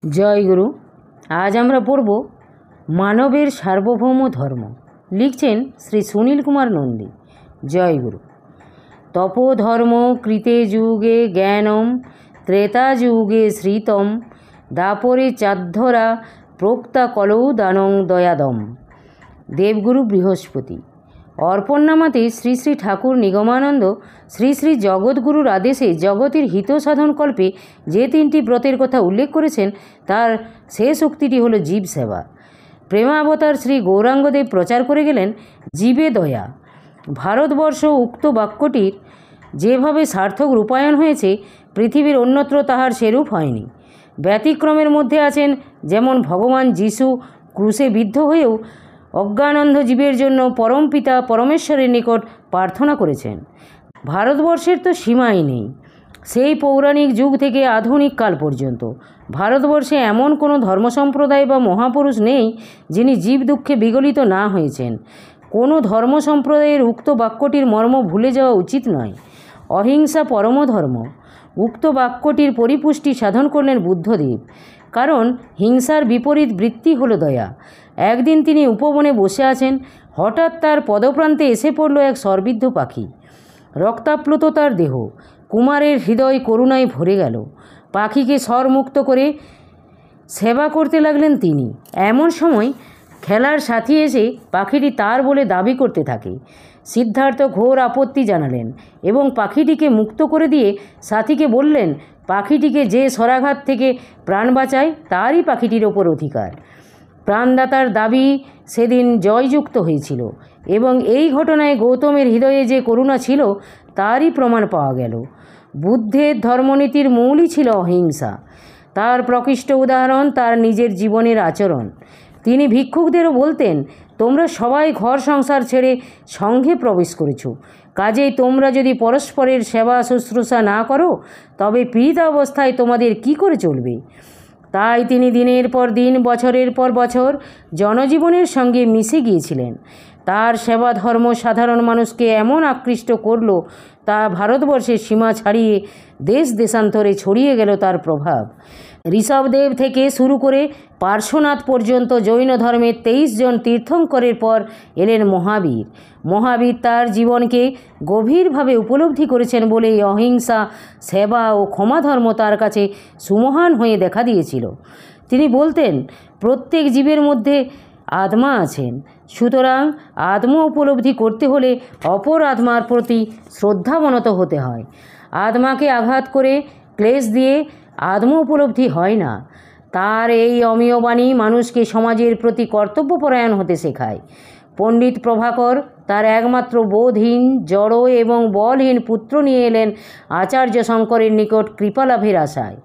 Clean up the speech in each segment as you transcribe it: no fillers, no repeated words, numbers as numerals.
জয় গুরু। আজ আমরা পড়ব মানবের সার্বভৌম ধর্ম। লিখছেন শ্রী সুনীল কুমার নন্দী। জয় গুরু। তপোধর্ম কৃতে যুগে জ্ঞানম, ত্রেতা যুগে শ্রীতম, দাপরে চাদ্ধরা প্রোক্তা কলৌ দানং দয়াদম। দেবগুরু বৃহস্পতি। অর্পণনামাতে শ্রী শ্রী ঠাকুর নিগমানন্দ শ্রী শ্রী জগৎগুরুর আদেশে জগতের হিত সাধনকল্পে যে তিনটি ব্রতের কথা উল্লেখ করেছেন তার শেষ উক্তিটি হল জীব সেবা। প্রেমাবতার শ্রী গৌরাঙ্গদেব প্রচার করে গেলেন জীবে দয়া। ভারতবর্ষ উক্ত বাক্যটির যেভাবে সার্থক রূপায়ণ হয়েছে পৃথিবীর অন্যত্র তাহার সেরূপ হয়নি। ব্যতিক্রমের মধ্যে আছেন যেমন ভগবান যিশু ক্রুশে বিদ্ধ হয়েও অজ্ঞানন্ধ জীবের জন্য পরমপিতা পরমেশ্বরের নিকট প্রার্থনা করেছেন। ভারতবর্ষের তো সীমাই নেই। সেই পৌরাণিক যুগ থেকে আধুনিক কাল পর্যন্ত ভারতবর্ষে এমন কোনো ধর্মসম্প্রদায় বা মহাপুরুষ নেই যিনি জীব দুঃখে বিগলিত না হয়েছেন। কোনো ধর্ম সম্প্রদায়ের উক্ত বাক্যটির মর্ম ভুলে যাওয়া উচিত নয়। অহিংসা পরম ধর্ম। উক্ত বাক্যটির পরিপুষ্টি সাধন করলেন বুদ্ধদেব। কারণ হিংসার বিপরীত বৃত্তি হল দয়া। একদিন তিনি উপবনে বসে আছেন, হঠাৎ তার পদপ্রান্তে এসে পড়ল এক সর্বিদ্ধ পাখি। রক্তাপ্লুত তার দেহ। কুমারের হৃদয় করুণায় ভরে গেল। পাখিকে স্বরমুক্ত করে সেবা করতে লাগলেন তিনি। এমন সময় খেলার সাথী এসে পাখিটি তার বলে দাবি করতে থাকে। সিদ্ধার্থ ঘোর আপত্তি জানালেন এবং পাখিটিকে মুক্ত করে দিয়ে সাথীকে বললেন, পাখিটিকে যে স্বরাঘাত থেকে প্রাণ বাঁচায় তারই পাখিটির ওপর অধিকার। প্রাণদাতার দাবি সেদিন জয়যুক্ত হয়েছিল এবং এই ঘটনায় গৌতমের হৃদয়ে যে করুণা ছিল তারই প্রমাণ পাওয়া গেল। বুদ্ধের ধর্মনীতির মূলই ছিল অহিংসা। তার প্রকৃষ্ট উদাহরণ তার নিজের জীবনের আচরণ। তিনি ভিক্ষুকদেরও বলতেন, তোমরা সবাই ঘর সংসার ছেড়ে সঙ্ঘে প্রবেশ করেছ, কাজেই তোমরা যদি পরস্পরের সেবা শুশ্রূষা না করো তবে পীড়িত অবস্থায় তোমাদের কি করে চলবে। তাই তিনি দিনের পর দিন বছরের পর বছর জনজীবনের সঙ্গে মিশে গিয়েছিলেন। তার সেবা ধর্ম সাধারণ মানুষকে এমন আকৃষ্ট করল তা ভারতবর্ষের সীমা ছাড়িয়ে দেশ দেশান্তরে ছড়িয়ে গেল তার প্রভাব। ঋষভদেব থেকে শুরু করে পার্শ্বনাথ পর্যন্ত জৈন ধর্মের 23 জন তীর্থঙ্করের পর এলেন মহাবীর। মহাবীর তার জীবনকে গভীরভাবে উপলব্ধি করেছেন বলেই অহিংসা, সেবা ও ক্ষমা ধর্ম তার কাছে সুমহান হয়ে দেখা দিয়েছিল। তিনি বলতেন, প্রত্যেক জীবের মধ্যে আত্মা আছেন, সুতরাং আত্ম উপলব্ধি করতে হলে অপর আত্মার প্রতি শ্রদ্ধাবনত হতে হয়। আত্মাকে আঘাত করে ক্লেশ দিয়ে আত্ম উপলব্ধি হয় না। তার এই অমীয় বাণী মানুষকে সমাজের প্রতি কর্তব্যপরায়ণ হতে শেখায়। পণ্ডিত প্রভাকর তার একমাত্র বোধহীন, জড় এবং বলহীন পুত্র নিয়ে এলেন আচার্য শঙ্করের নিকট কৃপালাভের আশায়।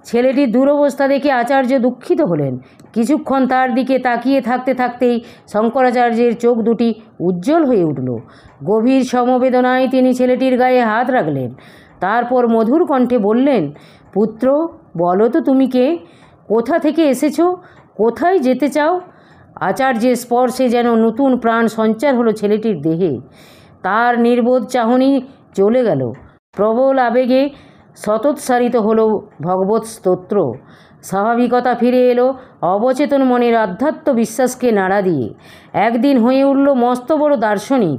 ছেলেটির দুরবস্থা দেখে আচার্য দুঃখিত হলেন। কিছুক্ষণ তার দিকে তাকিয়ে থাকতে থাকতেই শঙ্করাচার্যের চোখ দুটি উজ্জ্বল হয়ে উঠল। গভীর সমবেদনায় তিনি ছেলেটির গায়ে হাত রাখলেন। তারপর মধুর কণ্ঠে বললেন, পুত্র, বলো তো তুমি কে? কোথা থেকে এসেছো? কোথায় যেতে চাও? আচার্যের স্পর্শে যেন নতুন প্রাণ সঞ্চার হলো ছেলেটির দেহে। তার নির্বোধ চাহনি চলে গেল। প্রবল আবেগে শতোৎসারিত হলো ভগবৎ স্তোত্র। স্বাভাবিকতা ফিরে এলো অবচেতন মনের আধ্যাত্ম বিশ্বাসকে নাড়া দিয়ে। একদিন হয়ে উঠল মস্ত বড় দার্শনিক,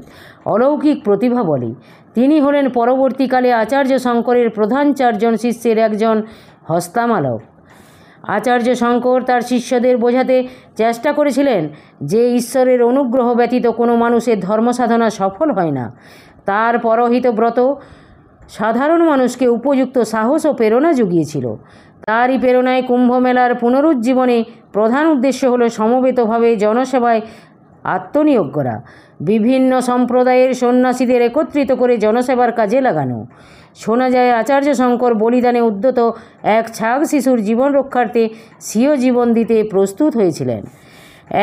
অলৌকিক প্রতিভা বলে। তিনি হলেন পরবর্তীকালে আচার্য শঙ্করের প্রধান 4 জন শিষ্যের একজন হস্তামালক। আচার্য শঙ্কর তার শিষ্যদের বোঝাতে চেষ্টা করেছিলেন যে ঈশ্বরের অনুগ্রহ ব্যতীত কোনো মানুষের ধর্মসাধনা সফল হয় না। তার পরহিত ব্রত সাধারণ মানুষকে উপযুক্ত সাহস ও প্রেরণা জুগিয়েছিল। তারই প্রেরণায় কুম্ভমেলার পুনরুজ্জীবনে প্রধান উদ্দেশ্য হলো সমবেতভাবে জনসেবায় আত্মনিয়োগ করা। বিভিন্ন সম্প্রদায়ের সন্ন্যাসীদের একত্রিত করে জনসেবার কাজে লাগানো। শোনা যায় আচার্য শঙ্কর বলিদানে উদ্যত এক ছাগ শিশুর জীবন রক্ষার্থে স্বীয় জীবন দিতে প্রস্তুত হয়েছিলেন।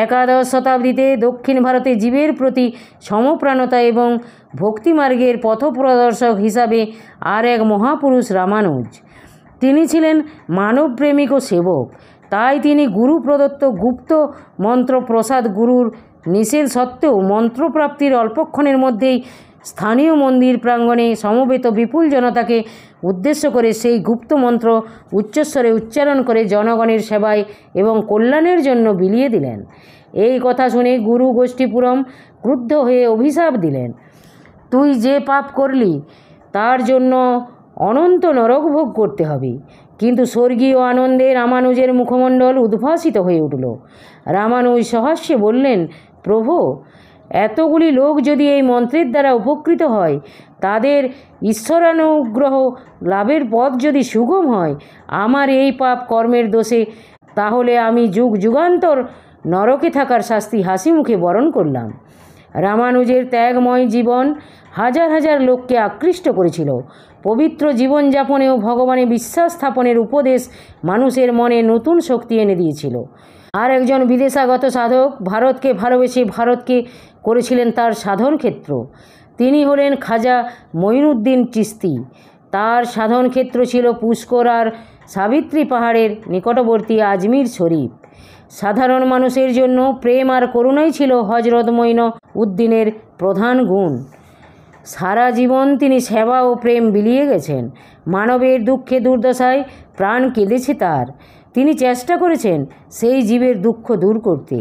11 শতাব্দীতে দক্ষিণ ভারতে জীবের প্রতি সমপ্রাণতা এবং ভক্তিমার্গের পথপ্রদর্শক হিসাবে আর এক মহাপুরুষ রামানুজ। তিনি ছিলেন মানবপ্রেমিক ও সেবক। তাই তিনি গুরু প্রদত্ত গুপ্ত মন্ত্র প্রসাদ গুরুর নিষেধ সত্ত্বেও মন্ত্রপ্রাপ্তির অল্পক্ষণের মধ্যেই স্থানীয় মন্দির প্রাঙ্গণে সমবেত বিপুল জনতাকে উদ্দেশ্য করে সেই গুপ্ত মন্ত্র উচ্চস্বরে উচ্চারণ করে জনগণের সেবায় এবং কল্যাণের জন্য বিলিয়ে দিলেন। এই কথা শুনে গুরু গোষ্ঠীপুরম ক্রুদ্ধ হয়ে অভিশাপ দিলেন, তুই যে পাপ করলি তার জন্য অনন্ত নরক ভোগ করতে হবে। কিন্তু স্বর্গীয় আনন্দে রামানুজের মুখমণ্ডল উদ্ভাসিত হয়ে উঠল। রামানুজ সহাস্যে বললেন, প্রভু, এতগুলি লোক যদি এই মন্ত্রের দ্বারা উপকৃত হয়, তাদের ঈশ্বরানুগ্রহ লাভের পথ যদি সুগম হয়, আমার এই পাপ কর্মের দোষে তাহলে আমি যুগ যুগান্তর নরকে থাকার শাস্তি হাসি মুখে বরণ করলাম। রামানুজের ত্যাগময় জীবন হাজার হাজার লোককে আকৃষ্ট করেছিল। পবিত্র জীবনযাপনে ও ভগবানে বিশ্বাস স্থাপনের উপদেশ মানুষের মনে নতুন শক্তি এনে দিয়েছিল। আর একজন বিদেশাগত সাধক ভারতকে ভালোবেসে ভারতকে করেছিলেন তার সাধন ক্ষেত্র। তিনি হলেন খাজা মঈনুদ্দিন চিশতি। তার সাধন ক্ষেত্র ছিল পুষ্কর আর সাবিত্রী পাহাড়ের নিকটবর্তী আজমির শরীফ। সাধারণ মানুষের জন্য প্রেম আর করুণাই ছিল হজরত মঈনুদ্দিনের প্রধান গুণ। সারা জীবন তিনি সেবা ও প্রেম বিলিয়ে গেছেন। মানবের দুঃখে দুর্দশায় প্রাণ কেঁদেছে তার। তিনি চেষ্টা করেছেন সেই জীবের দুঃখ দূর করতে,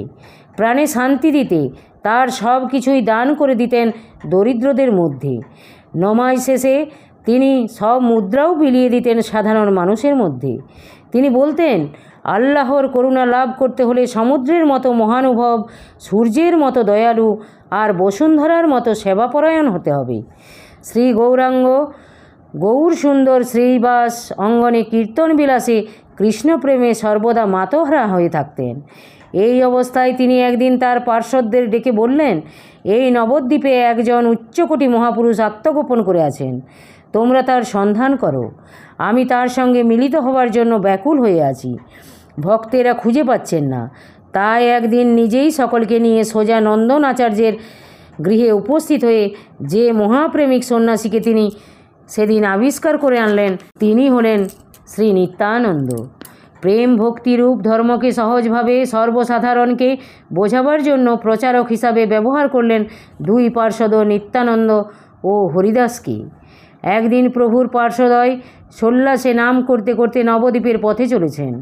প্রাণে শান্তি দিতে। তার সব কিছুই দান করে দিতেন দরিদ্রদের মধ্যে। নমাজ শেষে তিনি সব মুদ্রাও বিলিয়ে দিতেন সাধারণ মানুষের মধ্যে। তিনি বলতেন, আল্লাহর করুণা লাভ করতে হলে সমুদ্রের মতো মহানুভব, সূর্যের মতো দয়ালু আর বসুন্ধরার মতো সেবাপরায়ণ হতে হবে। শ্রী গৌরাঙ্গ গৌর সুন্দর শ্রীবাস অঙ্গনে কীর্তন বিলাসে কৃষ্ণপ্রেমে সর্বদা মাতোহারা হয়ে থাকতেন। এই অবস্থায় তিনি একদিন তার পার্শ্বদের ডেকে বললেন, এই নবদ্বীপে একজন উচ্চকোটি মহাপুরুষ আত্মগোপন করে আছেন। তোমরা তার সন্ধান করো। আমি তার সঙ্গে মিলিত হবার জন্য ব্যাকুল হয়ে আছি। ভক্তেরা খুঁজে পাচ্ছেন না। তাই একদিন নিজেই সকলকে নিয়ে সোজা নন্দন আচার্যের গৃহে উপস্থিত হয়ে যে মহাপ্রেমিক সন্ন্যাসীকে তিনি সেদিন আবিষ্কার করে আনলেন, তিনি হলেন শ্রী নিত্যানন্দ। প্রেম ভক্তিরূপ ধর্মকে সহজভাবে সর্বসাধারণকে বোঝাবার জন্য প্রচারক হিসাবে ব্যবহার করলেন দুই পার্ষদ নিত্যানন্দ ও হরিদাসকে। একদিন প্রভুর পার্শ্বদয় সন্ন্যাসে নাম করতে করতে নবদ্বীপের পথে চলেছেন।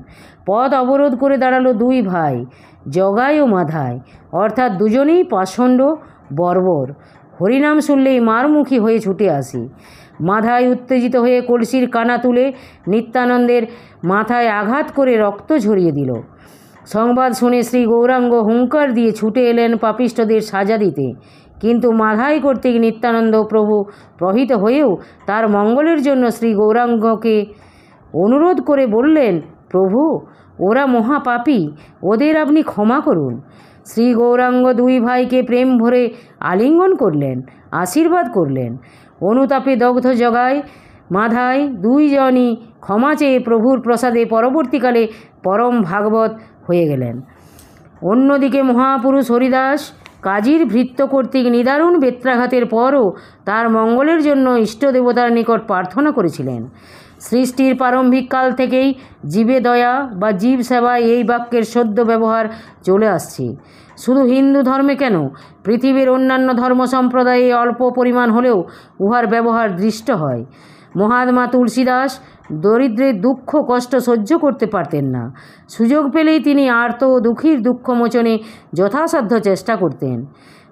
পথ অবরোধ করে দাঁড়ালো দুই ভাই, জগাই ও মাধাই, অর্থাৎ দুজনেই পাষণ্ড বর্বর। হরিনাম শুনলেই মারমুখী হয়ে ছুটে আসি। মাধাই উত্তেজিত হয়ে কলসির কানা তুলে নিত্যানন্দের মাথায় আঘাত করে রক্ত ঝরিয়ে দিল। সংবাদ শুনে শ্রী গৌরাঙ্গ হুঙ্কার দিয়ে ছুটে এলেন পাপিষ্ঠদের সাজা দিতে। কিন্তু মাধাই কর্তৃক নিত্যানন্দ প্রভু প্রহিত হয়েও তার মঙ্গলের জন্য শ্রী গৌরাঙ্গকে অনুরোধ করে বললেন, প্রভু, ওরা মহাপাপী, ওদের আপনি ক্ষমা করুন। শ্রী গৌরাঙ্গ দুই ভাইকে প্রেম ভরে আলিঙ্গন করলেন, আশীর্বাদ করলেন। অনুতাপে দগ্ধ জগাই মাধাই দুইজনই ক্ষমা চেয়ে প্রভুর প্রসাদে পরবর্তীকালে পরম ভাগবত হয়ে গেলেন। অন্যদিকে মহাপুরুষ হরিদাস কাজীর ভৃত্য কর্তৃক নিদারুণ বেত্রাঘাতের পরও তার মঙ্গলের জন্য ইষ্টদেবতার নিকট প্রার্থনা করেছিলেন। সৃষ্টির প্রারম্ভিক কাল থেকেই জীবে দয়া বা জীব সেবায় এই বাক্যের সদ্য ব্যবহার চলে আসছে। শুধু হিন্দু ধর্মে কেন, পৃথিবীর অন্যান্য ধর্ম সম্প্রদায়ে অল্প পরিমাণ হলেও উহার ব্যবহার দৃষ্ট হয়। মহাত্মা তুলসীদাস দরিদ্রের দুঃখ কষ্ট সহ্য করতে পারতেন না। সুযোগ পেলেই তিনি আর্ত ও দুঃখীর দুঃখ মোচনে যথাসাধ্য চেষ্টা করতেন।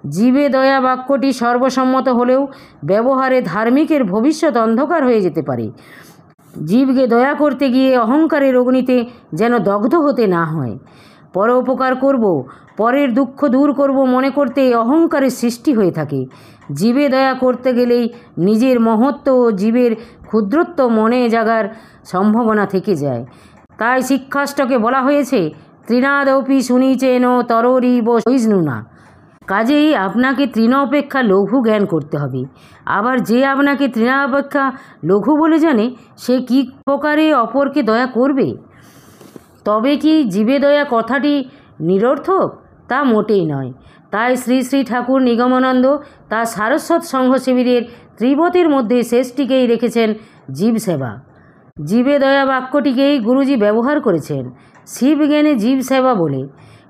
জীবে দয়া বাক্যটি সর্বসম্মত হলেও ব্যবহারে ধার্মিকের ভবিষ্যৎ অন্ধকার হয়ে যেতে পারে। জীবকে দয়া করতে গিয়ে অহংকারের অগ্নিতে যেন দগ্ধ হতে না হয়। পরোপকার করব, পরের দুঃখ দূর করব মনে করতে অহংকারের সৃষ্টি হয়ে থাকে। জীবে দয়া করতে গেলেই নিজের মহত্ব ও জীবের ক্ষুদ্রত্ব মনে জাগার সম্ভাবনা থেকে যায়। তাই শিক্ষাষ্টকে বলা হয়েছে, তৃণাদপি শুনিচেন তররিব সহিষ্ণুনা। কাজেই আপনাকে তৃণ অপেক্ষা লঘু জ্ঞান করতে হবে। আবার যে আপনাকে তৃণাপেক্ষা লঘু বলে জানে, সে কী প্রকারে অপরকে দয়া করবে? তবে কি জীবে দয়া কথাটি নিরর্থক? তা মোটেই নয়। তাই শ্রী শ্রী ঠাকুর নিগমানন্দ তার সারস্বত সংঘশিবিরের ত্রিবতের মধ্যে শেষটিকেই রেখেছেন জীব সেবা। জীবে দয়া বাক্যটিকেই গুরুজি ব্যবহার করেছেন শিব জ্ঞানে জীব সেবা বলে।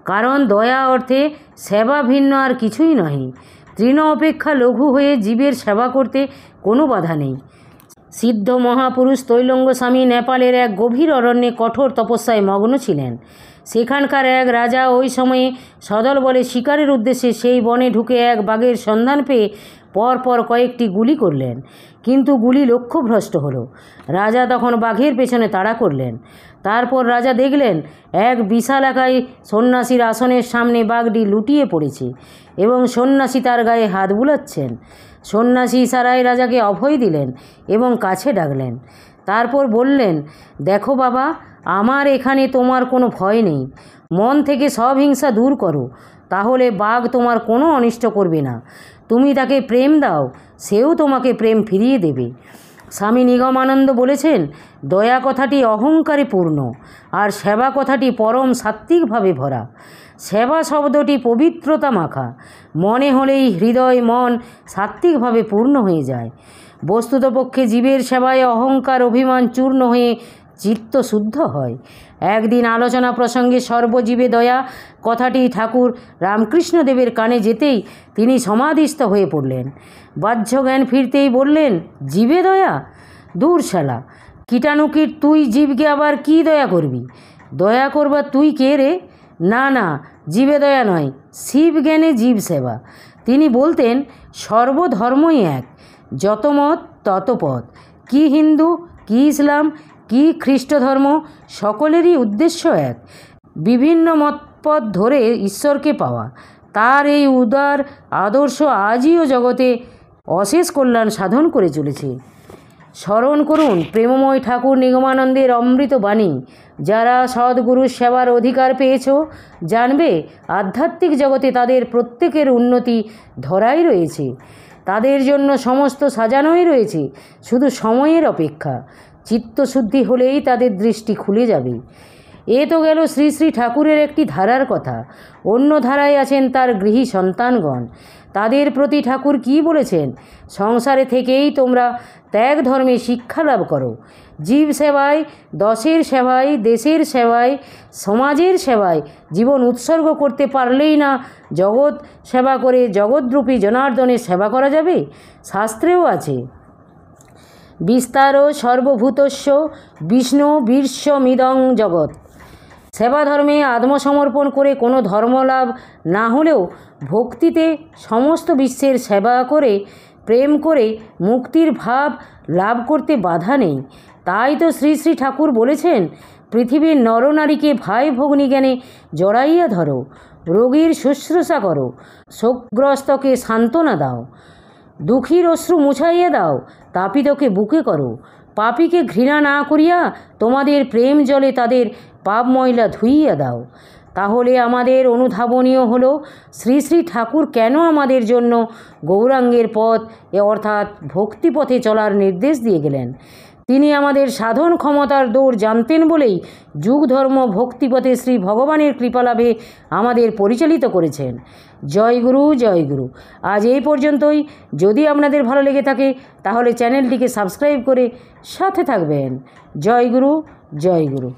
কারণ দয়া অর্থে সেবা ভিন্ন আর কিছুই নহে। তৃণ অপেক্ষা লঘু হয়ে জীবের সেবা করতে কোনো বাধা নেই। সিদ্ধ মহাপুরুষ তৈলঙ্গ স্বামী নেপালের এক গভীর অরণ্যে কঠোর তপস্যায় মগ্ন ছিলেন। সেখানকার এক রাজা ওই সময়ে সদল বলে শিকারের উদ্দেশ্যে সেই বনে ঢুকে এক বাঘের সন্ধান পেয়ে পরপর কয়েকটি গুলি করলেন, কিন্তু গুলি লক্ষ্যভ্রষ্ট হলো। রাজা তখন বাঘের পেছনে তাড়া করলেন। তারপর রাজা দেখলেন এক বিশালাকায় সন্ন্যাসীর আসনের সামনে বাঘটি লুটিয়ে পড়েছে এবং সন্ন্যাসী তার গায়ে হাত বুলাচ্ছেন। সন্ন্যাসী ইশারায় রাজাকে অভয় দিলেন এবং কাছে ডাকলেন। তারপর বললেন, দেখো বাবা, আমার এখানে তোমার কোনো ভয় নেই। মন থেকে সব হিংসা দূর করো, তাহলে বাঘ তোমার কোনো অনিষ্ট করবে না। তুমি তাকে প্রেম দাও, সেও তোমাকে প্রেম ফিরিয়ে দেবে। স্বামী নিগমানন্দ বলেছেন, দয়া কথাটি অহংকারে পূর্ণ, আর সেবা কথাটি পরম সাত্ত্বিকভাবে ভরা। সেবা শব্দটি পবিত্রতা মাখা, মনে হলেই হৃদয় মন সাত্ত্বিকভাবে পূর্ণ হয়ে যায়। বস্তুতপক্ষে জীবের সেবায় অহংকার অভিমান চূর্ণ হয়ে চিত্ত শুদ্ধ হয়। একদিন আলোচনা প্রসঙ্গে সর্বজীবে দয়া কথাটি ঠাকুর রামকৃষ্ণদেবের কানে যেতেই তিনি সমাধিস্থ হয়ে পড়লেন। বাহ্য জ্ঞান ফিরতেই বললেন, জীবে দয়া? দূর শালা, কীটাণুকীট, তুই জীবকে আবার কি দয়া করবি? দয়া করবার তুই কে রে? না না, জীবে দয়া নয়, শিব জ্ঞানে জীব সেবা। তিনি বলতেন, সর্বধর্মই এক, যত মত তত পথ। কি হিন্দু, কি ইসলাম, কি খ্রিস্ট ধর্ম, সকলেরই উদ্দেশ্য এক, বিভিন্ন মতপথ ধরে ঈশ্বরকে পাওয়া। তার এই উদার আদর্শ আজও জগতে অশেষ কল্যাণ সাধন করে চলেছে। স্মরণ করুন প্রেমময় ঠাকুর নিগমানন্দের অমৃত বাণী। যারা সদ্গুরুর সেবার অধিকার পেয়েছ, জানবে আধ্যাত্মিক জগতে তাদের প্রত্যেকের উন্নতি ধরাই রয়েছে। তাদের জন্য সমস্ত সাজানোই রয়েছে, শুধু সময়ের অপেক্ষা। চিত্তশুদ্ধি হলেই তাদের দৃষ্টি খুলে যাবে। এ তো গেল শ্রী শ্রী ঠাকুরের একটি ধারার কথা। অন্য ধারায় আছেন তার গৃহী সন্তানগণ। তাদের প্রতি ঠাকুর কি বলেছেন? সংসারে থেকেই তোমরা ত্যাগ ধর্মে শিক্ষা লাভ করো। জীব সেবায়, দশের সেবায়, দেশের সেবায়, সমাজের সেবায় জীবন উৎসর্গ করতে পারলেই না জগৎ সেবা করে জগদ্রূপী জনার্দনের সেবা করা যাবে। শাস্ত্রেও আছে, বিস্তার সর্বভূতস্য বিষ্ণু বীর্যমিদং জগৎ। সেবা ধর্মে আত্মসমর্পণ করে কোনো ধর্মলাভ না হলেও ভক্তিতে সমস্ত বিশ্বের সেবা করে প্রেম করে মুক্তির ভাব লাভ করতে বাধা নেই। তাই তো শ্রী শ্রী ঠাকুর বলেছেন, পৃথিবীর নরনারীকে ভাই ভগ্নী জ্ঞানে জড়াইয়া ধরো, রোগীর শুশ্রূষা করো, শোকগ্রস্তকে সান্ত্বনা দাও, দুঃখীর অশ্রু মুছাইয়া দাও, তাপিতকে বুকে করো, পাপীকে ঘৃণা না করিয়া তোমাদের প্রেম জলে তাদের পাপ ময়লা ধুইয়া দাও। তাহলে আমাদের অনুধাবনীয় হলো শ্রী শ্রী ঠাকুর কেন আমাদের জন্য গৌরাঙ্গের পথ অর্থাৎ ভক্তিপথে চলার নির্দেশ দিয়ে গেলেন। তিনি আমাদের সাধন ক্ষমতার দৌড় জানতেন বলেই যুগ ধর্ম ভক্তিপথে শ্রী ভগবানের কৃপালাভে আমাদের পরিচালিত করেছেন। জয় গুরু, জয় গুরু। আজ এই পর্যন্তই। যদি আপনাদের ভালো লেগে থাকে তাহলে চ্যানেলটিকে সাবস্ক্রাইব করে সাথে থাকবেন। জয় গুরু, জয় গুরু।